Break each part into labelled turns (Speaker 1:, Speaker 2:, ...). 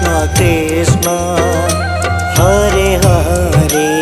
Speaker 1: Krishna Krishna Hare Hare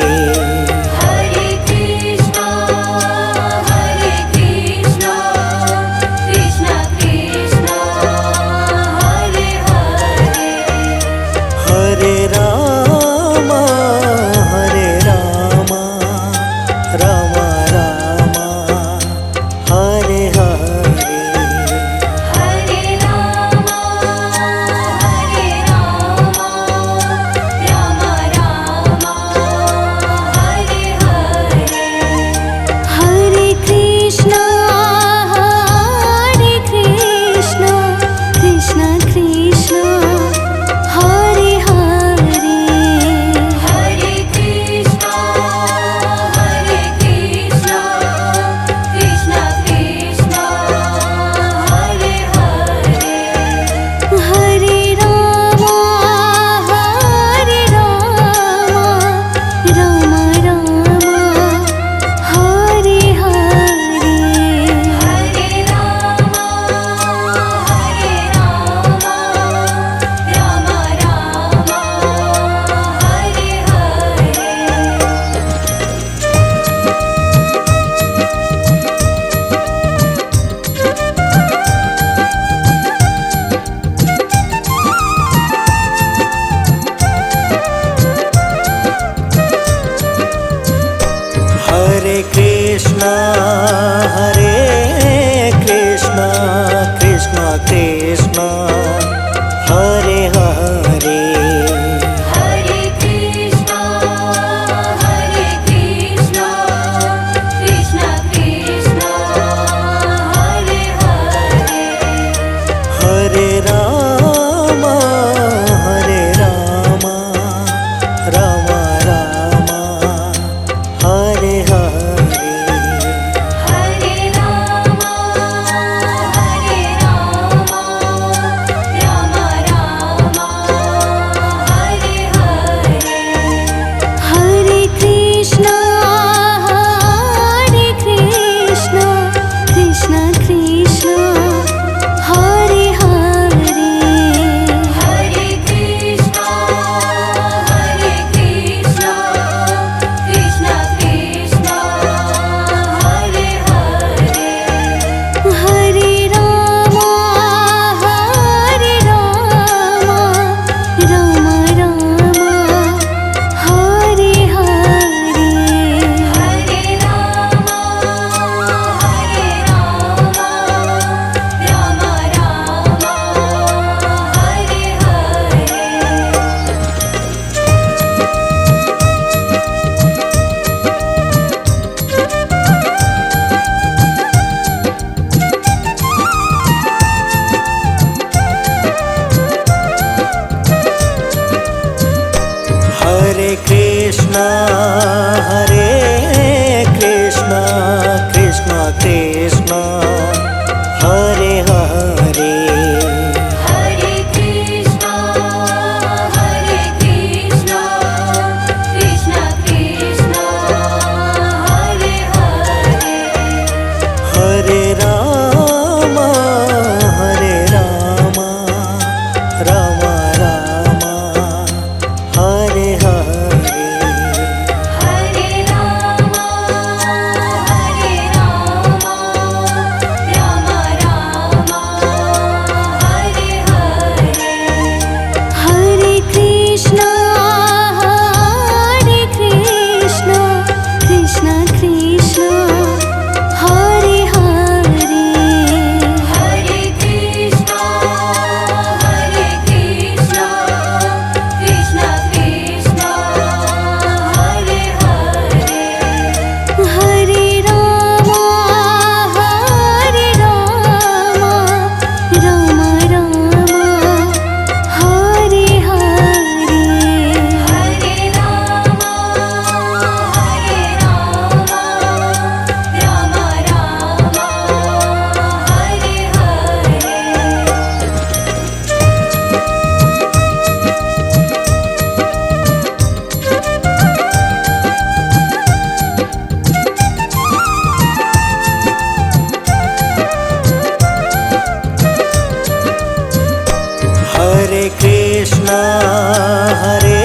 Speaker 1: Hare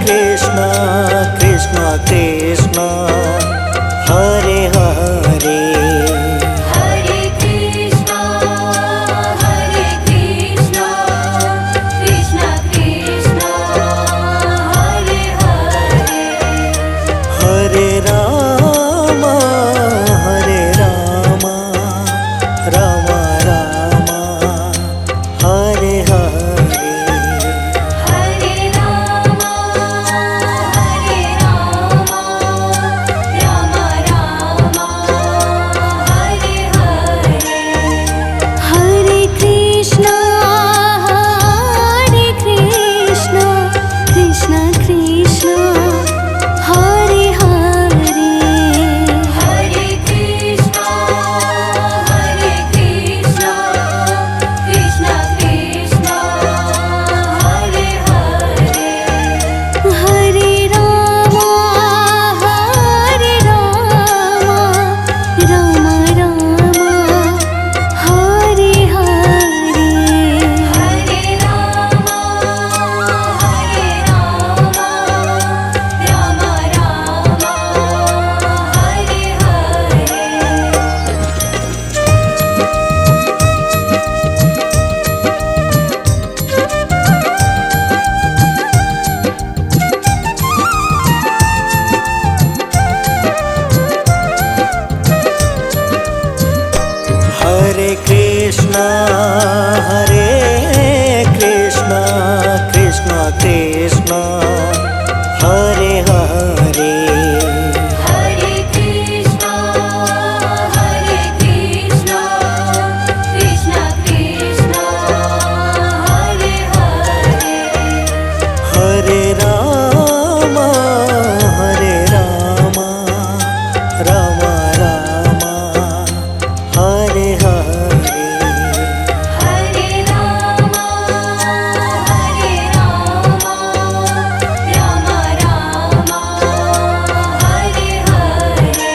Speaker 1: Krishna Krishna Krishna Hare Hare
Speaker 2: Hare Krishna Krishna Krishna Hare Hare
Speaker 1: Hare Ram Ram Ram Hare Hare
Speaker 2: Hare Ram Ram Ram Hare Hare Hare Krishna Krishna Krishna Hare Hare Hare Krishna Krishna Krishna Hare Hare Hare Ram Ram Hare Hare Hare Ram Ram Hare Hare
Speaker 1: Hare Krishna Krishna Krishna Hare Hare
Speaker 2: Hare Krishna Krishna Krishna Hare Hare
Speaker 1: Hare Ram Ram Hare Hare
Speaker 2: Hare Ram Ram Hare Hare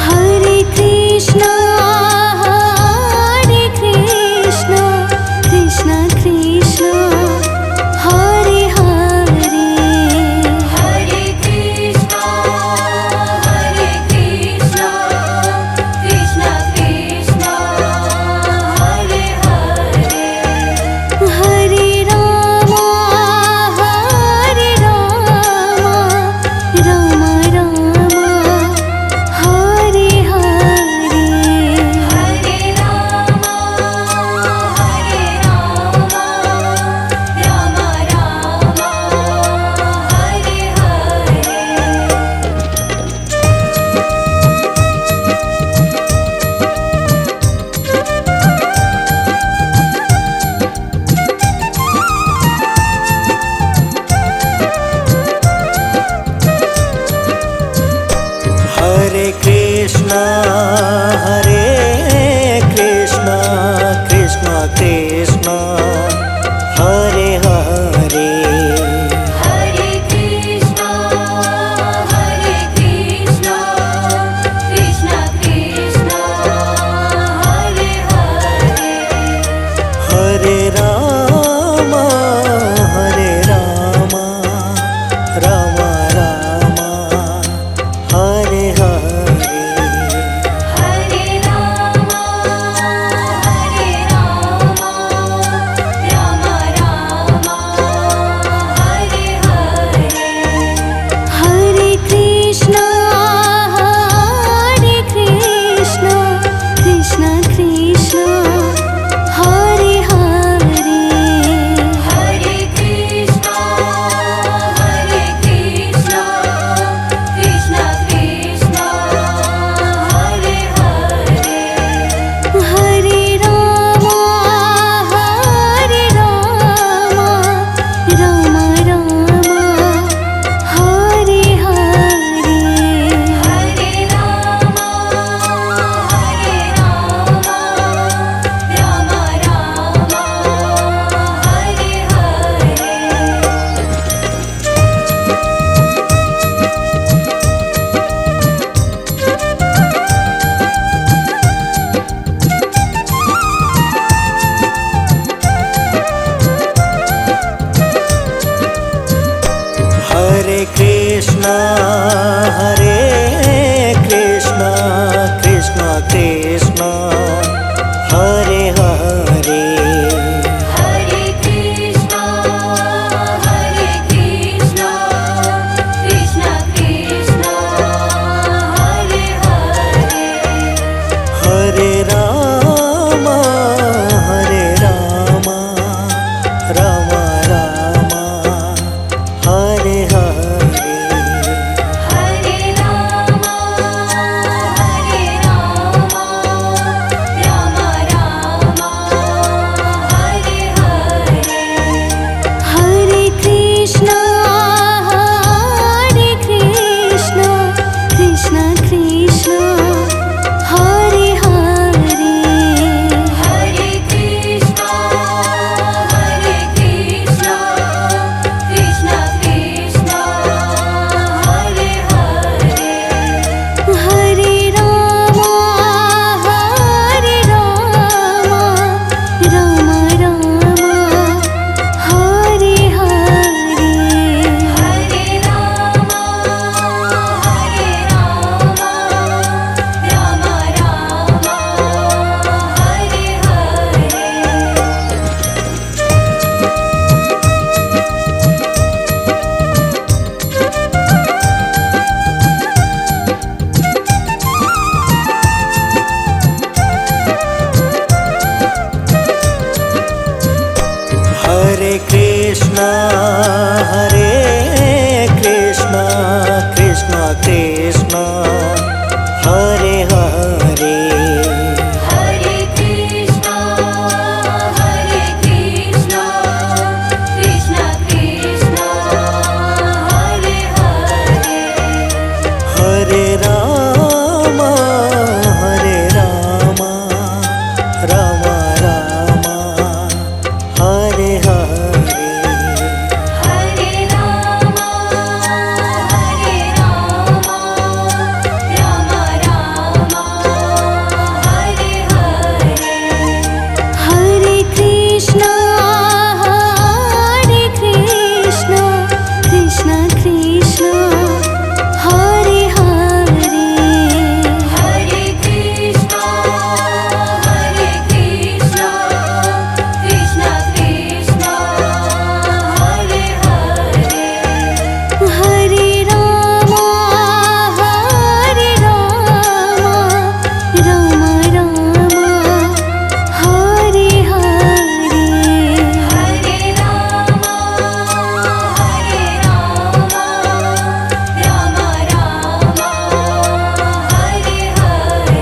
Speaker 2: Hare Krishna Krishna Krishna Hare Hare Hare Krishna Krishna Krishna Hare Hare Hare Ram Ram Hare Hare Hare Ram Ram Hare Hare
Speaker 1: Hare Krishna Krishna Hare Hare
Speaker 2: Hare Krishna Krishna Krishna Hare Hare
Speaker 1: Hare Ram Ram Hare Hare
Speaker 2: Hare Ram
Speaker 1: Krishna Hare Krishna Krishna Krishna Hare Hare
Speaker 2: Hare Krishna Krishna Krishna Hare Hare
Speaker 1: Hare Ram Ram Ram Hare Hare
Speaker 2: Hare Ram Ram Ram Hare Hare Hare Krishna Krishna Krishna Hare Hare Hare Krishna Krishna Krishna Hare Hare Hare Ram Ram Ram Hare Hare Hare Ram Ram Hare Hare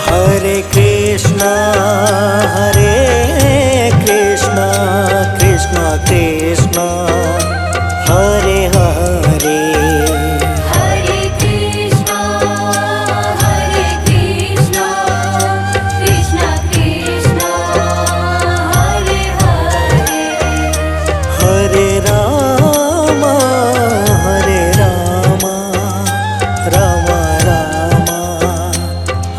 Speaker 1: Hare Krishna Krishna Krishna Hare Hare
Speaker 2: Hare Krishna Krishna Krishna Hare Hare
Speaker 1: Hare Ram Ram Ram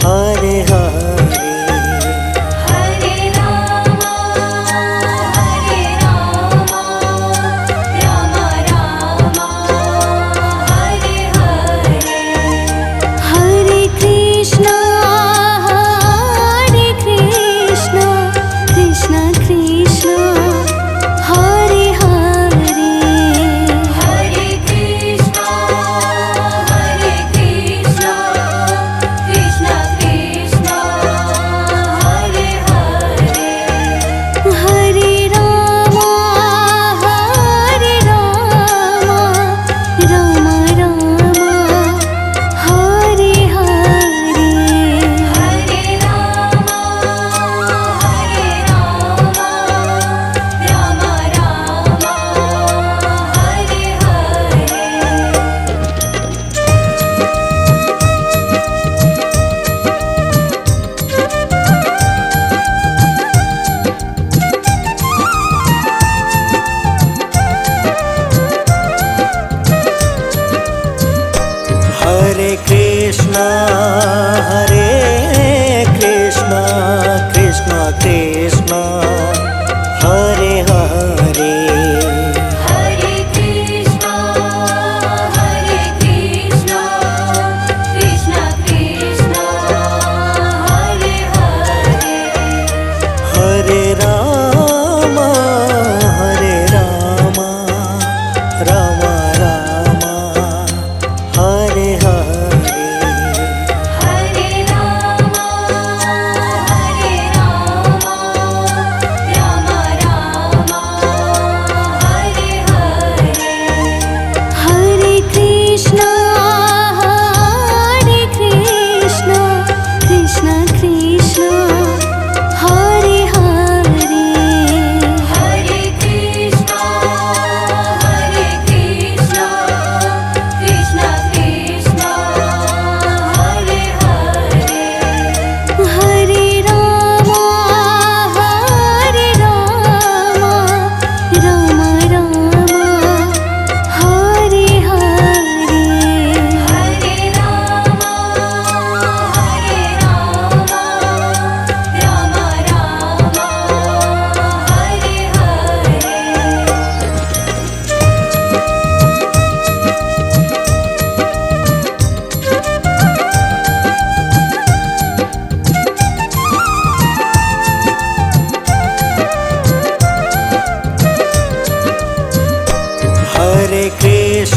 Speaker 1: Hare Hare
Speaker 2: Hare Ram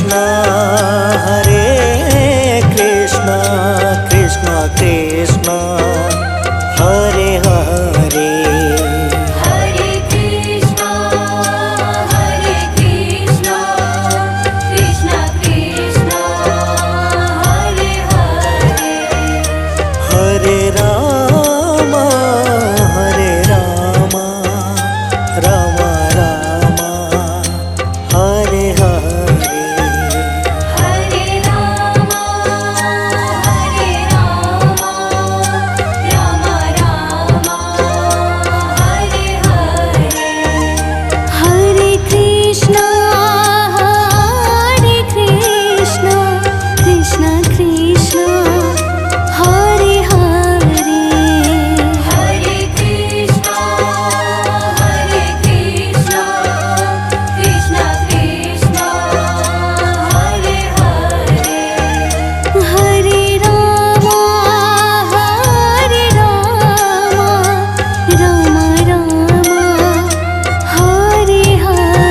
Speaker 1: Krishna, Hare Krishna, Krishna Krishna, Hare Hare.
Speaker 2: Hare Krishna, Hare Krishna, Krishna Krishna, Hare Hare.
Speaker 1: Hare Rama, Hare Rama, Rama Rama, Hare Hare.
Speaker 2: Hare Rama, Hare Rama, Rama Rama, Hare Hare. Hare Krishna, Hare Krishna, Krishna Krishna, Hare Hare. Hare Krishna, Hare Krishna, Krishna Krishna, Hare Hare. Hare Rama, Hare Rama, Rama Rama, Hare Hare.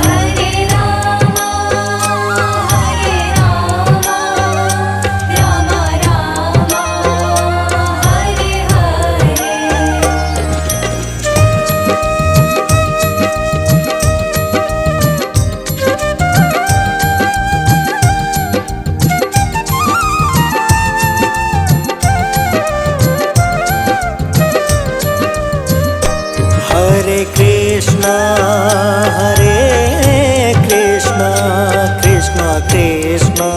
Speaker 2: Hare Rama, Hare Rama, Rama Rama, Hare Hare.
Speaker 1: Hare Krishna, Hare Krishna, Krishna Krishna,